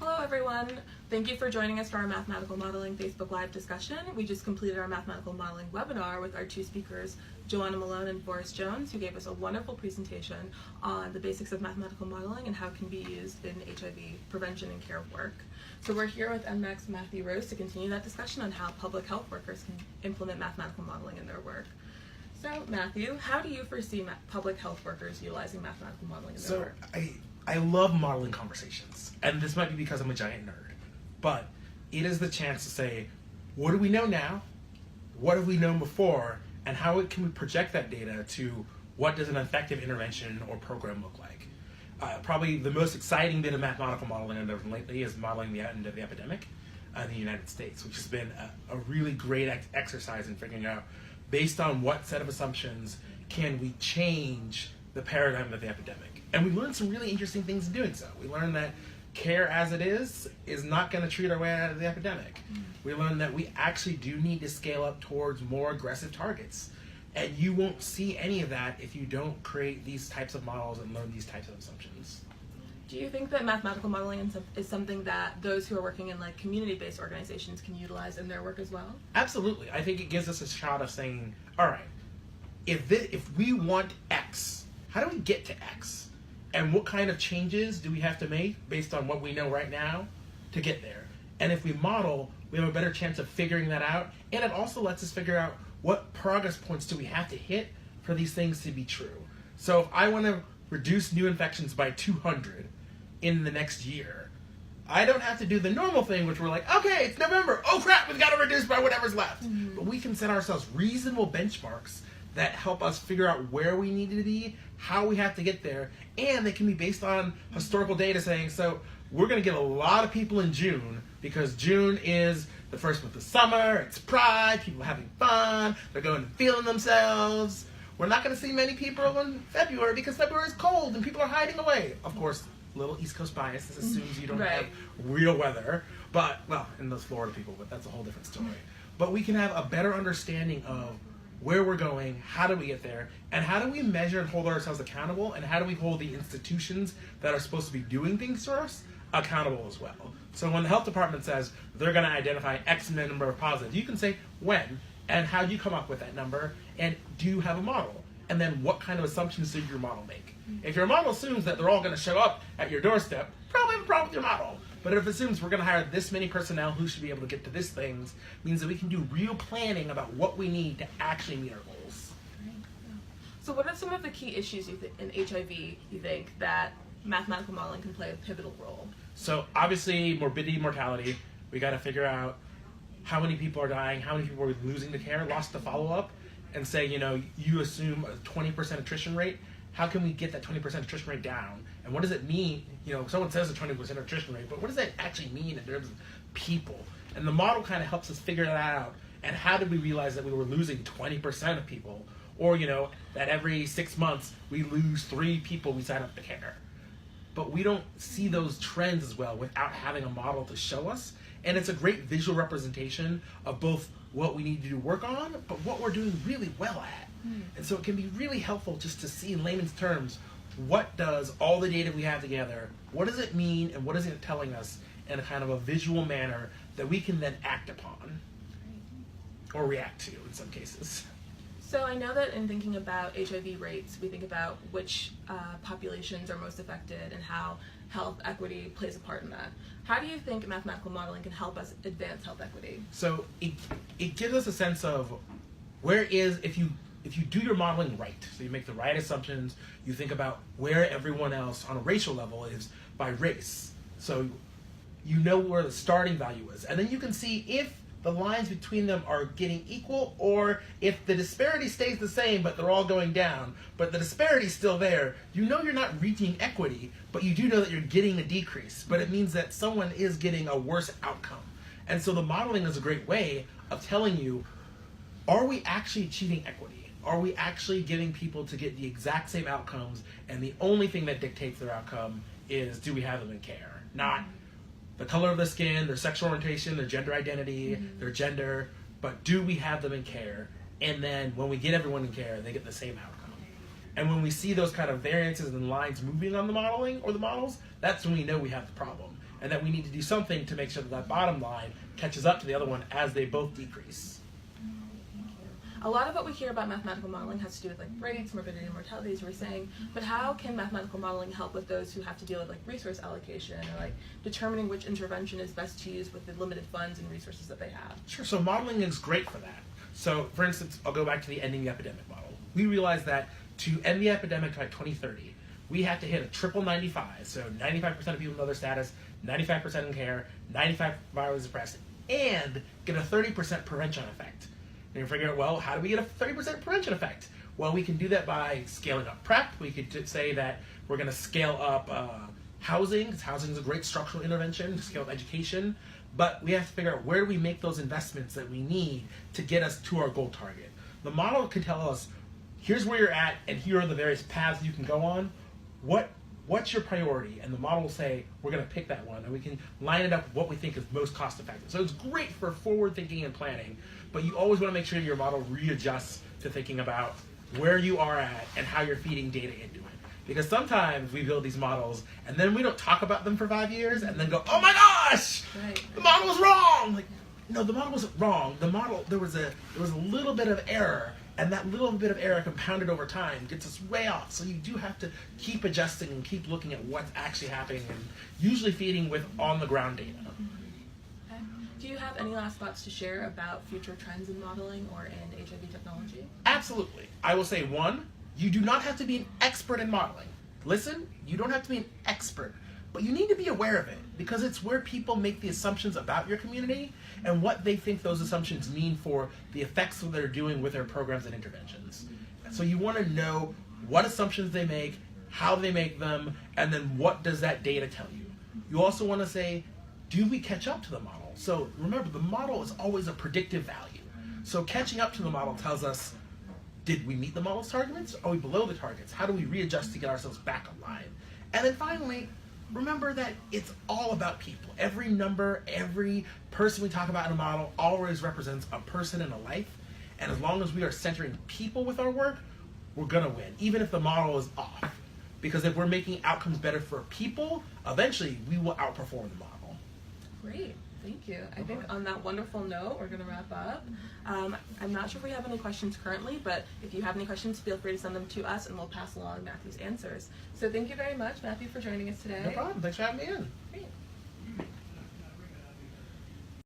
Hello everyone, thank you for joining us for our Mathematical Modeling Facebook Live discussion. We just completed our Mathematical Modeling webinar with our two speakers, Joanna Malone and Forrest Jones, who gave us a wonderful presentation on the basics of mathematical modeling and how it can be used in HIV prevention and care work. So we're here with NMAC's Matthew Rose to continue that discussion on how public health workers can implement mathematical modeling in their work. So Matthew, how do you foresee public health workers utilizing mathematical modeling in their work? I love modeling conversations, and this might be because I'm a giant nerd, but it is the chance to say, what do we know now, what have we known before, and how can we project that data to what does an effective intervention or program look like. Probably the most exciting bit of mathematical modeling I've done lately is modeling the end of the epidemic in the United States, which has been a really great exercise in figuring out, based on what set of assumptions can we change the paradigm of the epidemic. And we learned some really interesting things in doing so. We learned that care as it is not going to treat our way out of the epidemic. We learned that we actually do need to scale up towards more aggressive targets. And you won't see any of that if you don't create these types of models and learn these types of assumptions. Do you think that mathematical modeling is something that those who are working in like community-based organizations can utilize in their work as well? Absolutely. I think it gives us a shot of saying, all right, if we want X, how do we get to X? And what kind of changes do we have to make based on what we know right now to get there? And if we model, we have a better chance of figuring that out. And it also lets us figure out what progress points do we have to hit for these things to be true. So if I want to reduce new infections by 200 in the next year, I don't have to do the normal thing, which we're like, okay, it's November. Oh crap, we've got to reduce by whatever's left. But we can set ourselves reasonable benchmarks that help us figure out where we need to be, how we have to get there, and they can be based on historical data saying, so we're going to get a lot of people in June because June is the first month of summer, it's Pride, people are having fun, they're going and feeling themselves. We're not going to see many people in February because February is cold and people are hiding away. Of course, little East Coast bias, this assumes you don't have real weather, but, well, in those Florida people, but that's a whole different story. But we can have a better understanding of where we're going, how do we get there, and how do we measure and hold ourselves accountable, and how do we hold the institutions that are supposed to be doing things for us accountable as well. So when the health department says they're going to identify X number of positives, you can say when, and how do you come up with that number, and do you have a model? And then what kind of assumptions did your model make? If your model assumes that they're all going to show up at your doorstep, probably have a problem with your model. But if it assumes we're going to hire this many personnel who should be able to get to this things, means that we can do real planning about what we need to actually meet our goals. So what are some of the key issues in HIV you think that mathematical modeling can play a pivotal role? So obviously morbidity mortality, we got to figure out how many people are dying, how many people are losing to care, lost to follow-up, and say, you assume a 20% attrition rate. How can we get that 20% attrition rate down? And what does it mean? Someone says a 20% attrition rate, but what does that actually mean in terms of people? And the model kind of helps us figure that out. And how did we realize that we were losing 20% of people? Or, that every 6 months we lose 3 people we sign up to care. But we don't see those trends as well without having a model to show us. And it's a great visual representation of both what we need to do work on, but what we're doing really well at. And so it can be really helpful just to see in layman's terms, what does all the data we have together, what does it mean, and what is it telling us in a kind of a visual manner that we can then act upon, or react to in some cases. So I know that in thinking about HIV rates, we think about which populations are most affected and how health equity plays a part in that. How do you think mathematical modeling can help us advance health equity? So it gives us a sense of if you do your modeling right, so you make the right assumptions, you think about where everyone else on a racial level is by race. So you know where the starting value is. And then you can see if the lines between them are getting equal, or if the disparity stays the same but they're all going down, but the disparity is still there. You know you're not reaching equity, but you do know that you're getting a decrease. But it means that someone is getting a worse outcome. And so the modeling is a great way of telling you, are we actually achieving equity? Are we actually getting people to get the exact same outcomes, and the only thing that dictates their outcome is, do we have them in care? Not the color of the skin, their sexual orientation, their gender identity, their gender, but do we have them in care? And then when we get everyone in care, they get the same outcome. And when we see those kind of variances and lines moving on the modeling or the models, that's when we know we have the problem. and that we need to do something to make sure that that bottom line catches up to the other one as they both decrease. A lot of what we hear about mathematical modeling has to do with like rates, morbidity, mortality, as we were saying, but how can mathematical modeling help with those who have to deal with like resource allocation or like determining which intervention is best to use with the limited funds and resources that they have? Sure, so modeling is great for that. So for instance, I'll go back to the ending the epidemic model. We realized that to end the epidemic by 2030, we have to hit a triple 95, so 95% of people know their status, 95% in care, 95% virally suppressed, and get a 30% prevention effect. And you figure out, well, how do we get a 30% prevention effect? Well, we can do that by scaling up PrEP. We could say that we're going to scale up housing, because housing is a great structural intervention, scale up education. But we have to figure out where do we make those investments that we need to get us to our goal target. The model can tell us, here's where you're at, and here are the various paths you can go on. What's your priority? And the model will say, we're going to pick that one, and we can line it up with what we think is most cost effective. So it's great for forward thinking and planning, but you always want to make sure your model readjusts to thinking about where you are at and how you're feeding data into it. Because sometimes we build these models, and then we don't talk about them for 5 years, and then go, oh my gosh, the model was wrong! Like, no, the model wasn't wrong. The model, there was a little bit of error, and that little bit of error compounded over time gets us way off. So you do have to keep adjusting and keep looking at what's actually happening, and usually feeding with on-the-ground data. Okay. Do you have any last thoughts to share about future trends in modeling or in HIV technology? Absolutely. I will say, one, you do not have to be an expert in modeling. Listen, you don't have to be an expert, but you need to be aware of it, because it's where people make the assumptions about your community and what they think those assumptions mean for the effects that they're doing with their programs and interventions. So you want to know what assumptions they make, how they make them, and then what does that data tell you. You also want to say, do we catch up to the model? So remember, the model is always a predictive value. So catching up to the model tells us, did we meet the model's targets? Are we below the targets? How do we readjust to get ourselves back online? And then finally, remember that it's all about people. Every number, every person we talk about in a model always represents a person and a life. And as long as we are centering people with our work, we're going to win, even if the model is off. Because if we're making outcomes better for people, eventually we will outperform the model. Great. Thank you. I think on that wonderful note, we're going to wrap up. I'm not sure if we have any questions currently, but if you have any questions, feel free to send them to us, and we'll pass along Matthew's answers. So thank you very much, Matthew, for joining us today. No problem. Thanks for having me in. Great.